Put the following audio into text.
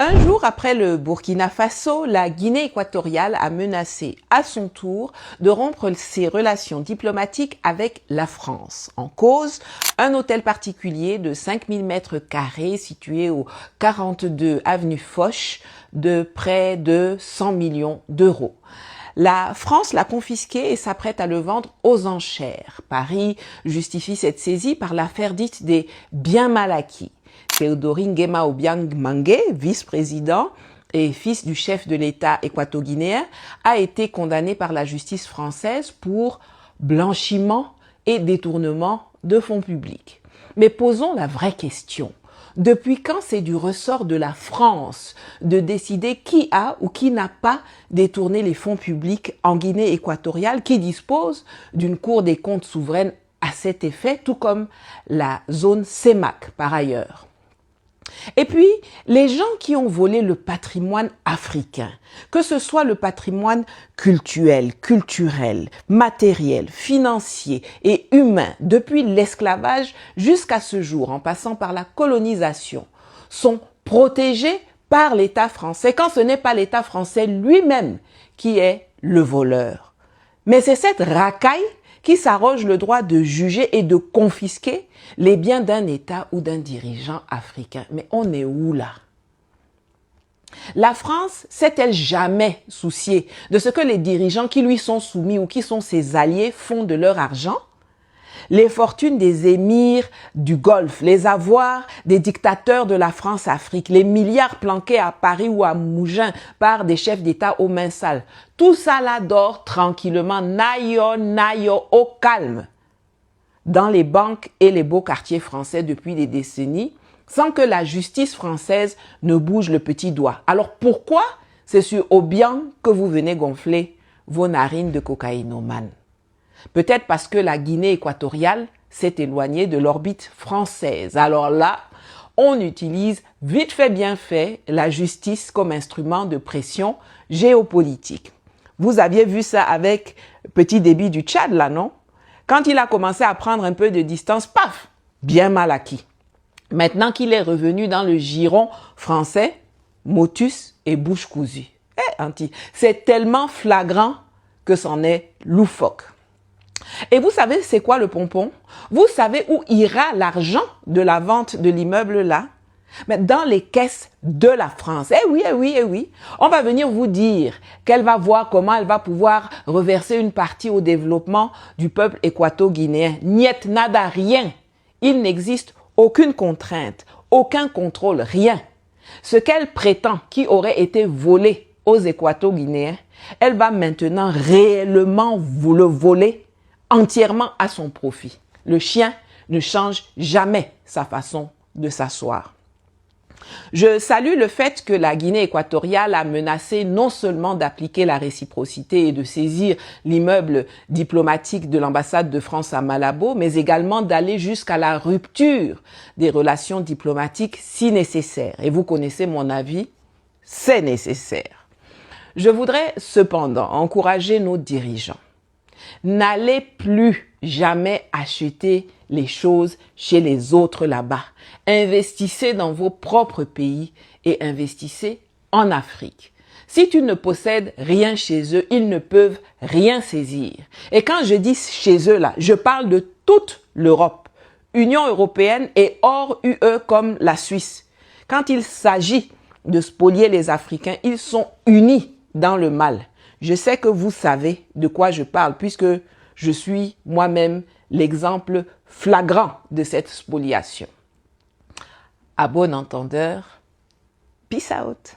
Un jour après le Burkina Faso, la Guinée équatoriale a menacé à son tour de rompre ses relations diplomatiques avec la France. En cause, un hôtel particulier de 5000 mètres carrés situé au 42 avenue Foch de près de 100 millions d'euros. La France l'a confisqué et s'apprête à le vendre aux enchères. Paris justifie cette saisie par l'affaire dite des biens mal acquis. Théodore Nguema Obiang Mangue, vice-président et fils du chef de l'État équato-guinéen, a été condamné par la justice française pour blanchiment et détournement de fonds publics. Mais posons la vraie question. Depuis quand c'est du ressort de la France de décider qui a ou qui n'a pas détourné les fonds publics en Guinée équatoriale, qui dispose d'une Cour des comptes souveraine à cet effet, tout comme la zone CEMAC par ailleurs? Et puis, les gens qui ont volé le patrimoine africain, que ce soit le patrimoine culturel, matériel, financier et humain, depuis l'esclavage jusqu'à ce jour, en passant par la colonisation, sont protégés par l'État français, quand ce n'est pas l'État français lui-même qui est le voleur. Mais c'est cette racaille qui s'arroge le droit de juger et de confisquer les biens d'un État ou d'un dirigeant africain. Mais on est où là? La France s'est-elle jamais souciée de ce que les dirigeants qui lui sont soumis ou qui sont ses alliés font de leur argent? Les fortunes des émirs du Golfe, les avoirs des dictateurs de la France-Afrique, les milliards planqués à Paris ou à Mougins par des chefs d'État aux mains sales. Tout ça là dort tranquillement, naïo, au calme, dans les banques et les beaux quartiers français depuis des décennies, sans que la justice française ne bouge le petit doigt. Alors pourquoi c'est sur Obiang que vous venez gonfler vos narines de cocaïnomane? Peut-être parce que la Guinée équatoriale s'est éloignée de l'orbite française. Alors là, on utilise vite fait bien fait la justice comme instrument de pression géopolitique. Vous aviez vu ça avec Petit Débit du Tchad là, non? Quand il a commencé à prendre un peu de distance, paf, bien mal acquis. Maintenant qu'il est revenu dans le giron français, motus et bouche cousue. C'est tellement flagrant que c'en est loufoque. Et vous savez c'est quoi le pompon? Vous savez où ira l'argent de la vente de l'immeuble là? Mais dans les caisses de la France. Eh oui. On va venir vous dire qu'elle va voir comment elle va pouvoir reverser une partie au développement du peuple équato-guinéen. Niet, nada, rien. Il n'existe aucune contrainte, aucun contrôle, rien. Ce qu'elle prétend qui aurait été volé aux équato-guinéens, elle va maintenant réellement vous le voler entièrement à son profit. Le chien ne change jamais sa façon de s'asseoir. Je salue le fait que la Guinée équatoriale a menacé non seulement d'appliquer la réciprocité et de saisir l'immeuble diplomatique de l'ambassade de France à Malabo, mais également d'aller jusqu'à la rupture des relations diplomatiques si nécessaire. Et vous connaissez mon avis, c'est nécessaire. Je voudrais cependant encourager nos dirigeants. N'allez plus jamais acheter les choses chez les autres là-bas. Investissez dans vos propres pays et investissez en Afrique. Si tu ne possèdes rien chez eux, ils ne peuvent rien saisir. Et quand je dis chez eux là, je parle de toute l'Europe, Union européenne et hors UE comme la Suisse. Quand il s'agit de spolier les Africains, ils sont unis dans le mal. Je sais que vous savez de quoi je parle puisque je suis moi-même l'exemple flagrant de cette spoliation. À bon entendeur, peace out.